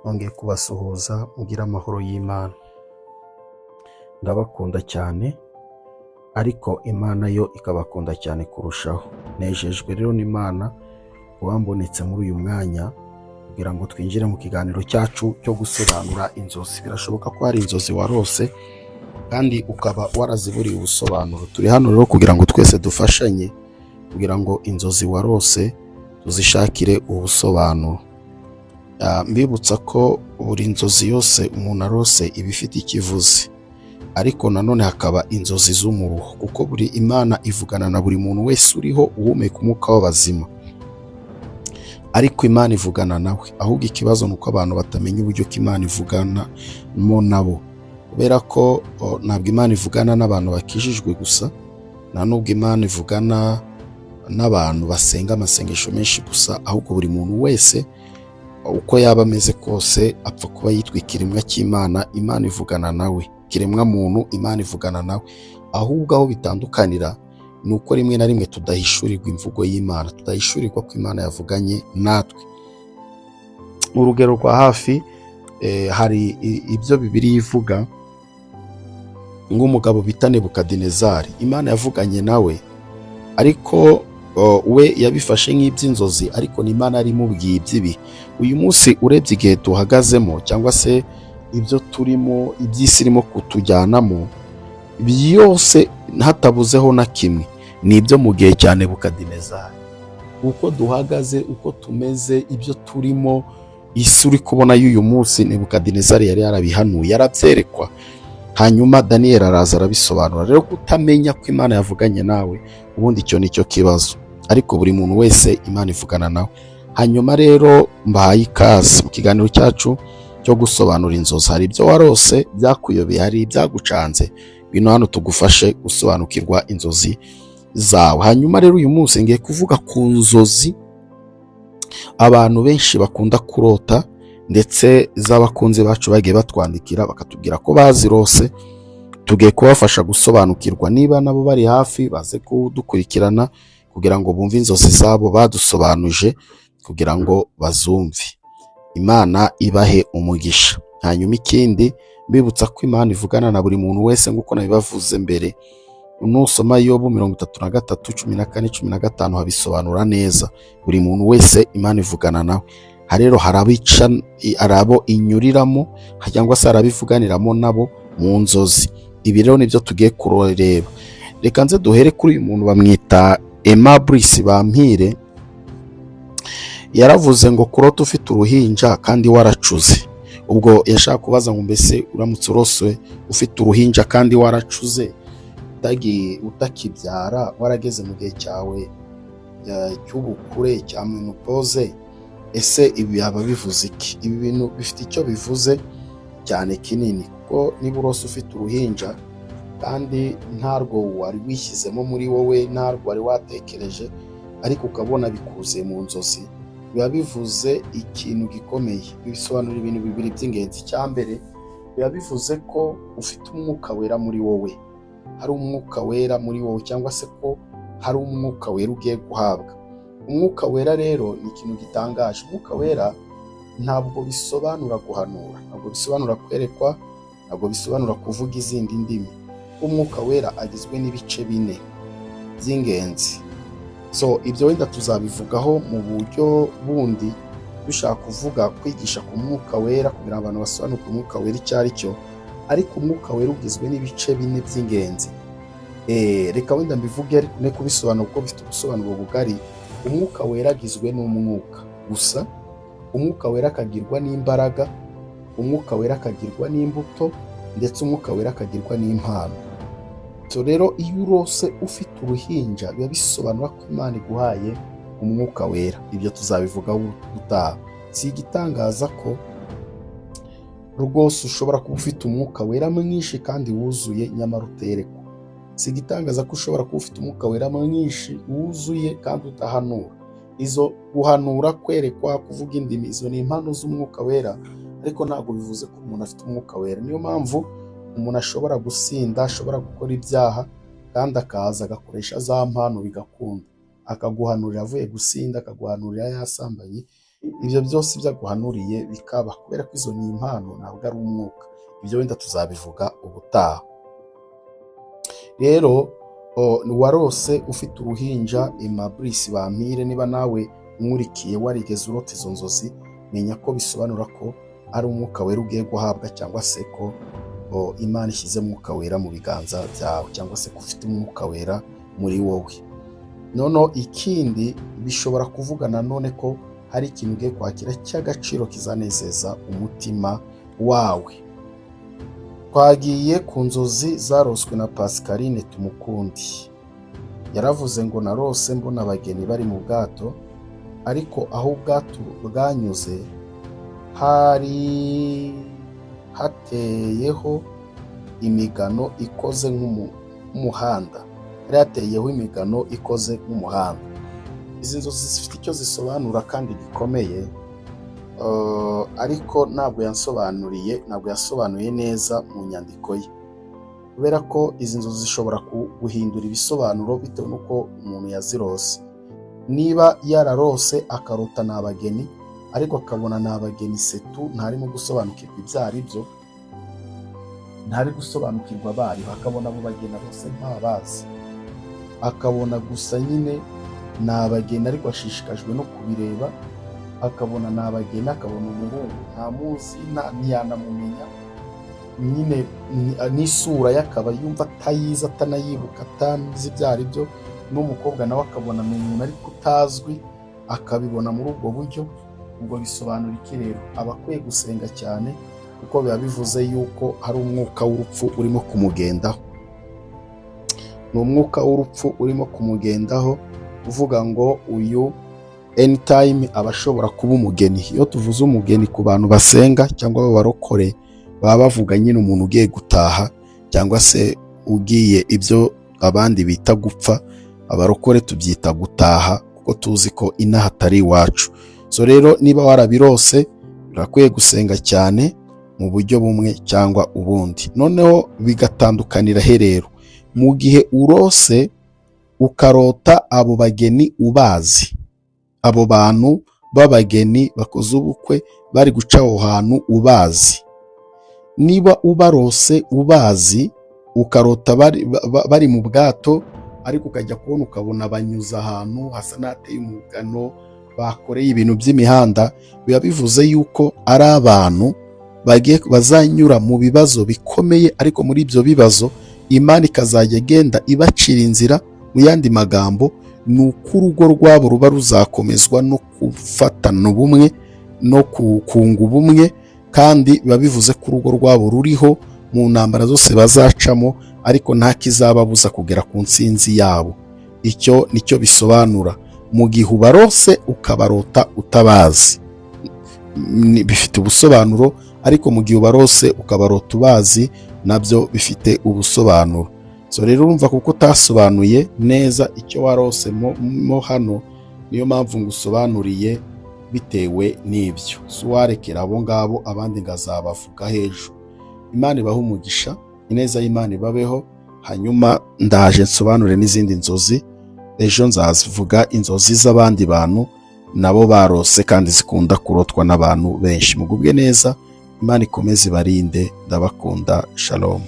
nongeye kubasuhuza mugira amahoro y'Imana. Ndabakunda cyane ariko Imana yo ikabakunda cyane kurushaho. Nejejwe rero n'Imana wambonetse muri uyu mwanya kugira ngo twinjire mu kiganiro cyacu cyo gusobanura inzozi. Birashoboka ko hari inzozi warose kandi ukaba waraziburiye ubusobanuro. Turi hano rero kugira ngo twese dufashanye kugira ngo inzozi warose tuzishakire ubusobanuro. Mbibutsa ko buri nzozi yose umuntu arose iba ifite ikivuze, ariko nanone hakaba inzozi z'umuruho, kuko buri Imana ivugana na buri muntu wese uriho uhumeka umwuka w'abazima, ariko Imana ivugana nawe. Ahubwo ikibazo ni uko abantu batamenya uburyo ko Imana ivugana mo nabo, kubera ko ntabwo Imana ivugana n'abantu bakijijwe gusa, nta nubwo Imana ivugana n'abantu basenga amasengesho menshi gusa, ahubwo buri muntu wese uko yaba ameze kose apfa kuba yitwa ikiremwa cy'Imana. Imana ivugana nawe, ikiremwa muntu Imana ivugana nawe. Ahubwo aho bitandukanira ni uko rimwe na rimwe tudahishurirwa imvugo y'Imana, tudahishurirwa ko Imana yavuganye natwe. Urugero rwa hafi, hari ibyo Bibiliya ivuga nk'umugabo bita Nebukadinezari. Imana yavuganye nawe, ariko we yabifashe nk'iby'inzozi, ariko ni Imana yarimubwiye iby'ibihe. Uyu munsi urebye igihe duhagazemo cyangwa se ibyo turimo, iby'isi irimo kutujyanamo, byose hatabuzeho na kimwe ni ibyo mu gihe cya Nebukadinezari. Uko duhagaze, uko tumeze, ibyo turimo, isi uri kubona y'uyu munsi, Nebukadinezari yari yarabihanuye, yarabyerekwa. Hanyuma Daniyeli araza arabisobanura. Rero kutamenya ko Imana yavuganye nawe, ubundi icyo ni cyo kibazo, ariko buri muntu wese Imana ivugana nawe. Hanyuma rero mbahaye ikaze mu kiganiro cyacu cyo gusobanura inzozi. Hari ibyo warose byakuyobeye, hari ibyagucanze, bino hano tugufashe gusobanukirwa inzozi zawe. Hanyuma rero uyu munsi ngiye kuvuga ku nzozi abantu benshi bakunda kurota, ndetse z'abakunzi bacu bagiye batwandikira bakatubwira ko bazirose. Tugiye kubafasha gusobanukirwa, niba nabo bari hafi baze kudukurikirana kugira ngo bumve inzozi zabo badusobanuje, kugira ngo bazumve. Imana ibahe umugisha. Hanyuma ikindi mbibutsa ko Imana ivugana na buri muntu wese, nk'uko nabibavuze mbere. Nusoma Yobu 33:14-15 habisobanura neza. Buri muntu wese Imana ivugana nawe. Rero hari abo inyuriramo cyangwa se arabivuganiramo nabo mu nzozi. Ibi rero nibyo tugiye kureba. Reka nze duhere kuri uyu muntu bamwita Aimable Bampire. Yaravuze ngo kurota ufite uruhinja kandi waracuze. Ubwo yashaka kubaza ngo mbese uramutse uroswe ufite uruhinja kandi waracuze, utakibyara, warageze mu gihe cyawe cy'ubukure, cya menopause, ese ibi yaba bivuze iki? Ibi bintu bifite icyo bivuze cyane kinini, kuko niba urose ufite uruhinja kandi ntarwo wari wishyizemo muri wowe, ntarwo wari watekereje, ariko ukabona bikuze mu nzozi, biba bivuze ikintu gikomeye. Bisobanura ibintu bibiri by'ingenzi. Cya mbere, biba bivuze ko ufite umwuka wera muri wowe, hari umwuka wera muri wowe, cyangwa se ko hari umwuka wera ugiye guhabwa. Umwuka wera rero ni ikintu gitangaje. Umwuka wera ntabwo bisobanura guhanura, ntabwo bisobanura kwerekwa, ntabwo bisobanura kuvuga izindi ndimi. Umwuka wera agizwe n'ibice 4 by'ingenzi. Ibyo wenda tuzabivugaho mu buryo bundi, dushaka kuvuga kwigisha ku mwuka wera kugira ngo abantu basobanuke umwuka wera icyo ari cyo. Ariko umwuka wera ugizwe n'ibice 4 by'ingenzi. Reka wenda mbivuge ariko ne kubisobanura kuko bifite ubusobanuro bugari. Umwuka wera agizwe n'umwuka gusa, umwuka wera akagirwa n'imbaraga, umwuka wera akagirwa n'imbuto, ndetse umwuka wera akagirwa n'impano. Rero iyo urose ufite uruhinja, biba bisobanura ko Imana iguhaye umwuka wera. Ibyo tuzabivugaho utaha. Si igitangaza ko rwose ushobora kuba ufite umwuka wera mwinshi kandi wuzuye, nyamara uterekwa. Si igitangaza ko ushobora kuba ufite umwuka wera mwinshi wuzuye kandi utahanura. Izo guhanura, kwerekwa, kuvuga indimi, izo ni impano z'umwuka wera, ariko ntabwo bivuze ko umuntu afite umwuka wera. Niyo mpamvu umuntu ashobora gusinda, ashobora gukora ibyaha, kandi akaza agakoresha za mpano bigakunda. Akaguhanurira avuye gusinda, akaguhanurira yasambanye, ibyo byose byaguhanuriye bikaba, kubera ko izo ni impano ntabwo ari umwuka. Ibyo wenda tuzabivuga ubutaha. Rero warose ufite uruhinja Aimable Bampire, niba nawe umurikiye warigeze urota izo nzozi, menya ko bisobanura ko ari umwuka wera ugiye guhabwa, cyangwa se ko Imana ishyize umwuka wera mu biganza byawe, cyangwa se ko ufite umwuka wera muri wowe. Noneho ikindi bishobora kuvuga nanone ko hari ikintu ugiye kwakira cy'agaciro kizanezeza umutima wawe. Twagiye ku nzozi zaroswe na Pascaline Tumukundi. Yaravuze ngo narose mbona abageni bari mu bwato, ariko aho ubwato bwanyuze hari hateyeho imigano ikoze nk'umuhanda. Yari hateyeho imigano ikoze nk'umuhanda. Izi nzozi zifite icyo zisobanura kandi gikomeye, ariko ntabwo yasobanuye neza mu nyandiko ye, kubera ko izi nzozi zishobora guhindura ibisobanuro bitewe n'uko umuntu yazirose. Niba yararose akarota ni abageni, ariko akabona ni abageni setu, ntarimo gusobanukirwa ibyo ari byo, ntari gusobanukirwa bari, akabona abo bageni bose ntabazi, akabona gusa nyine ni abageni ariko ashishikajwe no kubireba, akabona ni abageni, akabona umuhungu ntamuzi ntiyanamumenya, nyine n'isura ye akaba yumva atayizi, atanayibuka, atazi ibyo ari byo, n'umukobwa nawe akabona ni umuntu ariko utazwi, akabibona muri ubwo buryo. Ubwo bisobanura iki rero? Aba akwiye gusenga cyane, kuko biba bivuze yuko hari umwuka w'urupfu urimo kumugendaho. Ni umwuka w'urupfu urimo kumugendaho, uvuga ngo uyu anytime aba ashobora kuba umugeni. Iyo tuvuze umugeni ku bantu basenga cyangwa b'abarokore, baba bavuga nyine umuntu ugiye gutaha, cyangwa se ugiye ibyo abandi bita gupfa. Abarokore tubyita gutaha, kuko tuzi ko inaha atari iwacu. So rero niba warabirose, urakwiye gusenga cyane mu buryo bumwe cyangwa ubundi. Noneho bigatandukanira rero mu gihe urose ukarota abo bageni ubazi, abo bantu b'abageni bakoze ubukwe bari guca aho hantu ubazi. Niba ubarose ubazi, ukarota bari mu bwato, ariko ukajya kubona ukabona banyuze ahantu hasa n'ateye umugano, bakoreye ibintu by'imihanda, biba bivuze yuko ari abantu bazanyura mu bibazo bikomeye, ariko muri ibyo bibazo Imana ikazajya igenda ibacira inzira. Mu yandi magambo, ni uko urugo rwabo ruba ruzakomezwa no gufatana ubumwe no kunga ubumwe, kandi biba bivuze ko urugo rwabo ruriho mu ntambara zose bazacamo, ariko nta kizababuza kugera ku ntsinzi yabo. Icyo nicyo bisobanura. Mu gihe ubarose ukabarota utabazi, bifite ubusobanuro, ariko mu gihe ubarose ukabarota ubazi, nabyo bifite ubusobanuro. So rero urumva kuko utasobanuye neza icyo warose mo hano, niyo mpamvu ngusobanuriye bitewe n'ibyo. So warekera abo ngabo, abandi ngazabavuga hejuru. Imana ibahe umugisha, ineza y'Imana ibabeho. Hanyuma ndaje nsobanure n'izindi nzozi. Ejo nzazivuga inzozi z'abandi bantu nabo barose kandi zikunda kurotwa n'abantu benshi. Mugubwe neza, Imana ikomeze ibarinde. Ndabakunda. Shalom.